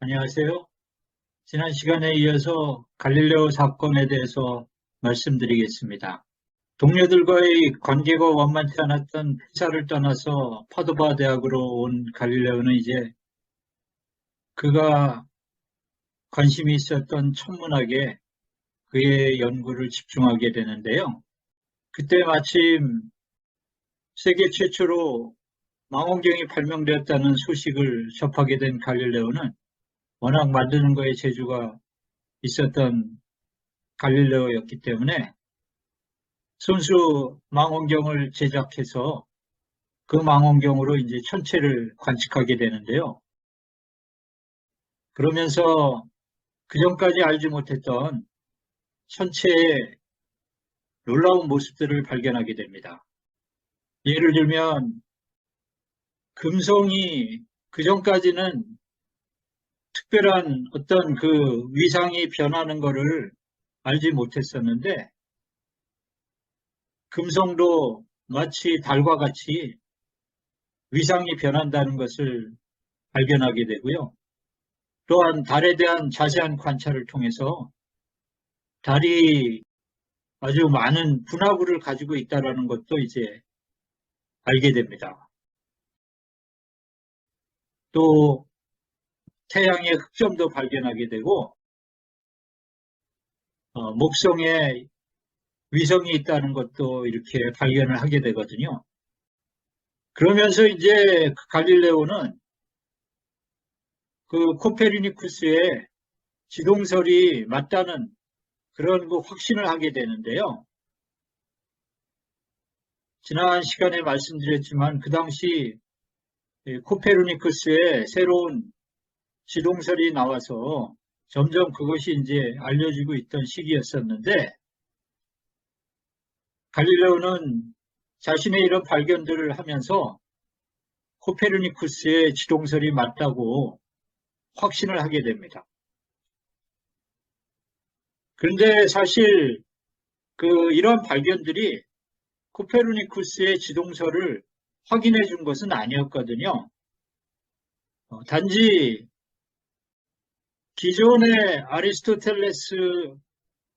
안녕하세요. 지난 시간에 이어서 갈릴레오 사건에 대해서 말씀드리겠습니다. 동료들과의 관계가 원만치 않았던 피사를 떠나서 파도바 대학으로 온 갈릴레오는 이제 그가 관심이 있었던 천문학에 그의 연구를 집중하게 되는데요. 그때 마침 세계 최초로 망원경이 발명되었다는 소식을 접하게 된 갈릴레오는 워낙 만드는 거에 재주가 있었던 갈릴레오였기 때문에 순수 망원경을 제작해서 그 망원경으로 이제 천체를 관측하게 되는데요. 그러면서 그전까지 알지 못했던 천체의 놀라운 모습들을 발견하게 됩니다. 예를 들면 금성이 그전까지는 특별한 어떤 그 위상이 변하는 것을 알지 못했었는데 금성도 마치 달과 같이 위상이 변한다는 것을 발견하게 되고요. 또한 달에 대한 자세한 관찰을 통해서 달이 아주 많은 분화구를 가지고 있다는 것도 이제 알게 됩니다. 또 태양의 흑점도 발견하게 되고 목성에 위성이 있다는 것도 이렇게 발견을 하게 되거든요. 그러면서 이제 갈릴레오는 그 코페르니쿠스의 지동설이 맞다는 그런 그 확신을 하게 되는데요. 지난 시간에 말씀드렸지만 그 당시 코페르니쿠스의 새로운 지동설이 나와서 점점 그것이 이제 알려지고 있던 시기였었는데 갈릴레오는 자신의 이런 발견들을 하면서 코페르니쿠스의 지동설이 맞다고 확신을 하게 됩니다. 그런데 사실 이런 발견들이 코페르니쿠스의 지동설을 확인해 준 것은 아니었거든요. 단지 기존의 아리스토텔레스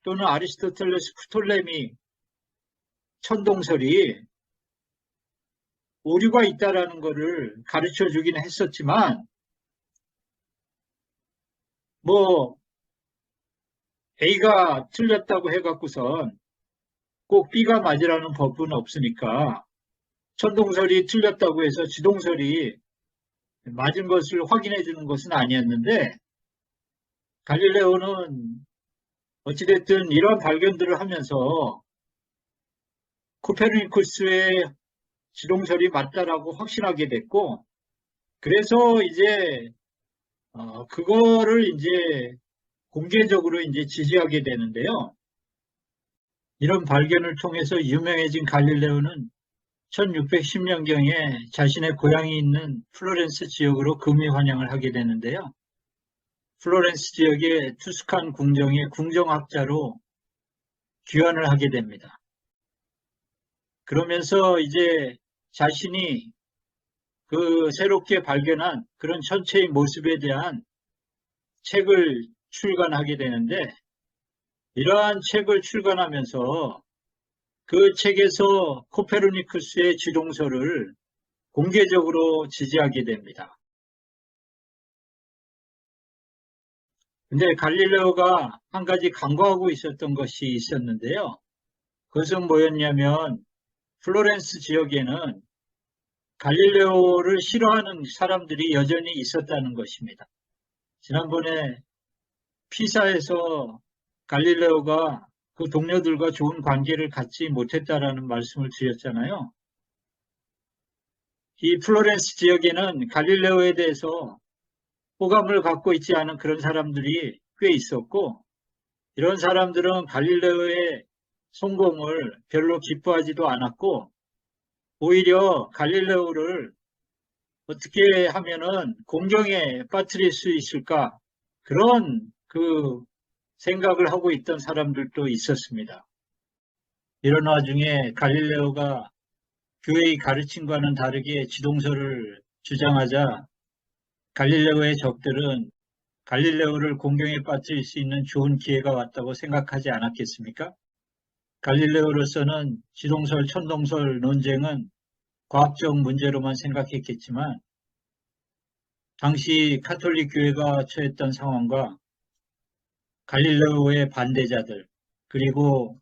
또는 아리스토텔레스 프톨레미 천동설이 오류가 있다라는 것을 가르쳐 주긴 했었지만 뭐 A가 틀렸다고 해갖고선 꼭 B가 맞으라는 법은 없으니까 천동설이 틀렸다고 해서 지동설이 맞은 것을 확인해 주는 것은 아니었는데 갈릴레오는 어찌됐든 이런 발견들을 하면서 코페르니쿠스의 지동설이 맞다라고 확신하게 됐고 그래서 이제 그거를 이제 공개적으로 이제 지지하게 되는데요. 이런 발견을 통해서 유명해진 갈릴레오는 1610년경에 자신의 고향이 있는 플로렌스 지역으로 금이 환영을 하게 되는데요. 플로렌스 지역의 투스칸 궁정의 궁정학자로 귀환을 하게 됩니다. 그러면서 이제 자신이 그 새롭게 발견한 그런 천체의 모습에 대한 책을 출간하게 되는데 이러한 책을 출간하면서 그 책에서 코페르니쿠스의 지동설을 공개적으로 지지하게 됩니다. 근데 갈릴레오가 한 가지 간과하고 있었던 것이 있었는데요. 그것은 뭐였냐면 플로렌스 지역에는 갈릴레오를 싫어하는 사람들이 여전히 있었다는 것입니다. 지난번에 피사에서 갈릴레오가 그 동료들과 좋은 관계를 갖지 못했다라는 말씀을 드렸잖아요. 이 플로렌스 지역에는 갈릴레오에 대해서 호감을 갖고 있지 않은 그런 사람들이 꽤 있었고 이런 사람들은 갈릴레오의 성공을 별로 기뻐하지도 않았고 오히려 갈릴레오를 어떻게 하면은 공경에 빠뜨릴 수 있을까 그런 그 생각을 하고 있던 사람들도 있었습니다. 이런 와중에 갈릴레오가 교회의 가르침과는 다르게 지동설을 주장하자 갈릴레오의 적들은 갈릴레오를 공경에 빠뜨릴 수 있는 좋은 기회가 왔다고 생각하지 않았겠습니까? 갈릴레오로서는 지동설, 천동설 논쟁은 과학적 문제로만 생각했겠지만 당시 카톨릭 교회가 처했던 상황과 갈릴레오의 반대자들, 그리고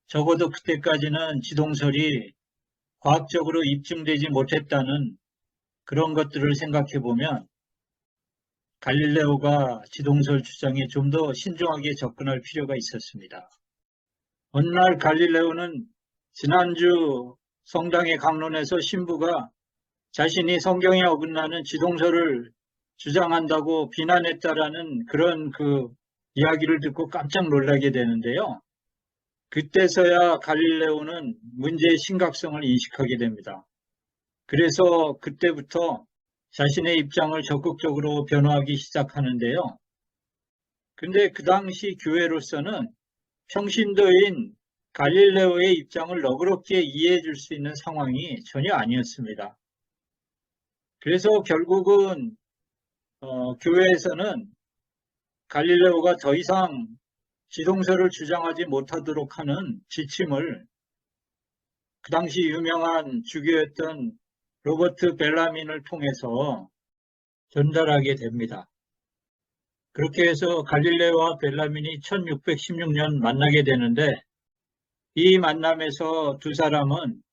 적어도 그때까지는 지동설이 과학적으로 입증되지 못했다는 그런 것들을 생각해 보면 갈릴레오가 지동설 주장에 좀 더 신중하게 접근할 필요가 있었습니다. 어느 날 갈릴레오는 지난주 성당의 강론에서 신부가 자신이 성경에 어긋나는 지동설을 주장한다고 비난했다라는 그런 이야기를 듣고 깜짝 놀라게 되는데요. 그때서야 갈릴레오는 문제의 심각성을 인식하게 됩니다. 그래서 그때부터 자신의 입장을 적극적으로 변호하기 시작하는데요. 근데 그 당시 교회로서는 평신도인 갈릴레오의 입장을 너그럽게 이해해 줄 수 있는 상황이 전혀 아니었습니다. 그래서 결국은 교회에서는 갈릴레오가 더 이상 지동설을 주장하지 못하도록 하는 지침을 그 당시 유명한 주교였던 로버트 벨라민을 통해서 전달하게 됩니다. 그렇게 해서 갈릴레오와 벨라민이 1616년 만나게 되는데 이 만남에서 두 사람은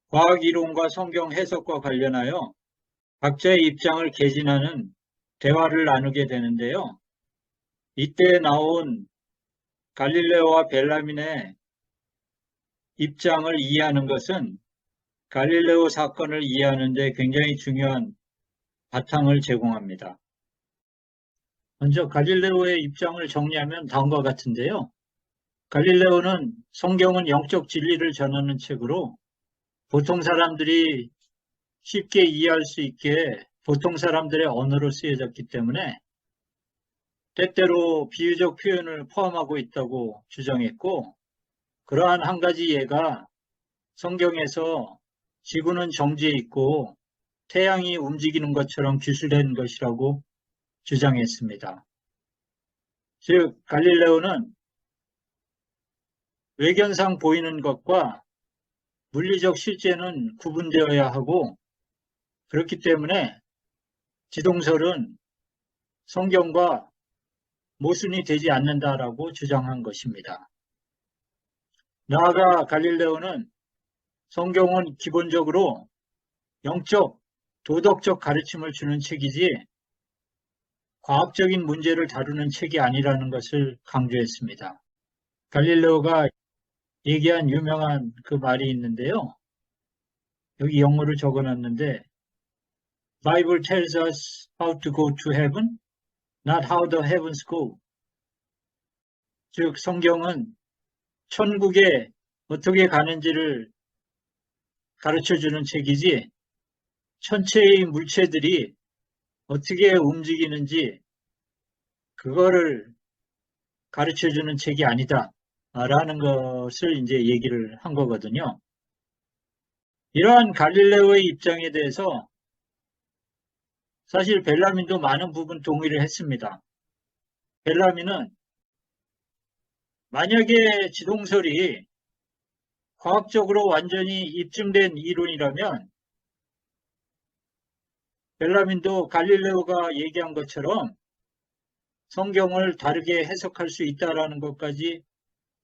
과학 이론과 성경 해석과 관련하여 각자의 입장을 개진하는 대화를 나누게 되는데요. 이때 나온 갈릴레오와 벨라민의 입장을 이해하는 것은 갈릴레오 사건을 이해하는 데 굉장히 중요한 바탕을 제공합니다. 먼저 갈릴레오의 입장을 정리하면 다음과 같은데요. 갈릴레오는 성경은 영적 진리를 전하는 책으로 보통 사람들이 쉽게 이해할 수 있게 보통 사람들의 언어로 쓰여졌기 때문에 때때로 비유적 표현을 포함하고 있다고 주장했고, 그러한 한 가지 예가 성경에서 지구는 정지해 있고 태양이 움직이는 것처럼 기술된 것이라고 주장했습니다. 즉 갈릴레오는 외견상 보이는 것과 물리적 실제는 구분되어야 하고, 그렇기 때문에 지동설은 성경과 모순이 되지 않는다라고 주장한 것입니다. 나아가 갈릴레오는 성경은 기본적으로 영적, 도덕적 가르침을 주는 책이지 과학적인 문제를 다루는 책이 아니라는 것을 강조했습니다. 갈릴레오가 얘기한 유명한 그 말이 있는데요. 여기 영어로 적어놨는데 Bible tells us how to go to heaven, not how the heavens go. 즉 성경은 천국에 어떻게 가는지를 가르쳐주는 책이지 천체의 물체들이 어떻게 움직이는지 그거를 가르쳐주는 책이 아니다 라는 것을 이제 얘기를 한 거거든요. 이러한 갈릴레오의 입장에 대해서 사실 벨라민도 많은 부분 동의를 했습니다. 벨라민은 만약에 지동설이 과학적으로 완전히 입증된 이론이라면 벨라민도 갈릴레오가 얘기한 것처럼 성경을 다르게 해석할 수 있다는 것까지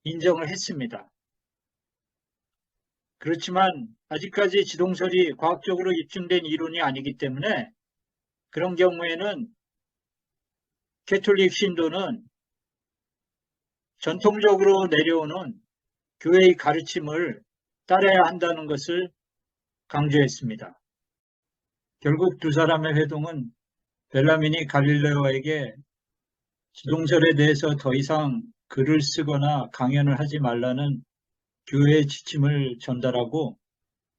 인정을 했습니다. 그렇지만 아직까지 지동설이 과학적으로 입증된 이론이 아니기 때문에 그런 경우에는 캐톨릭 신도는 전통적으로 내려오는 교회의 가르침을 따라야 한다는 것을 강조했습니다. 결국 두 사람의 회동은 벨라민이 갈릴레오에게 지동설에 대해서 더 이상 글을 쓰거나 강연을 하지 말라는 교회의 지침을 전달하고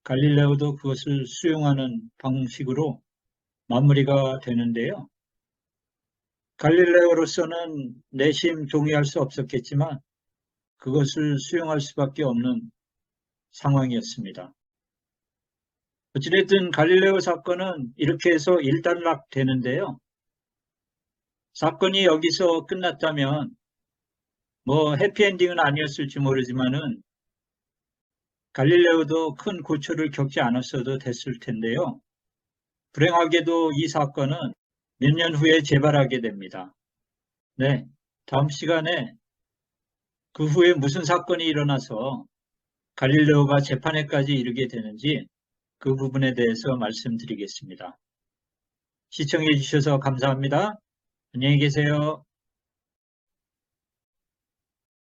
갈릴레오도 그것을 수용하는 방식으로 마무리가 되는데요. 갈릴레오로서는 내심 동의할 수 없었겠지만 그것을 수용할 수밖에 없는 상황이었습니다. 어찌됐든 갈릴레오 사건은 이렇게 해서 일단락되는데요. 사건이 여기서 끝났다면 뭐 해피엔딩은 아니었을지 모르지만은 갈릴레오도 큰 고초를 겪지 않았어도 됐을 텐데요. 불행하게도 이 사건은 몇 년 후에 재발하게 됩니다. 네, 다음 시간에 그 후에 무슨 사건이 일어나서 갈릴레오가 재판에까지 이르게 되는지 그 부분에 대해서 말씀드리겠습니다. 시청해 주셔서 감사합니다. 안녕히 계세요.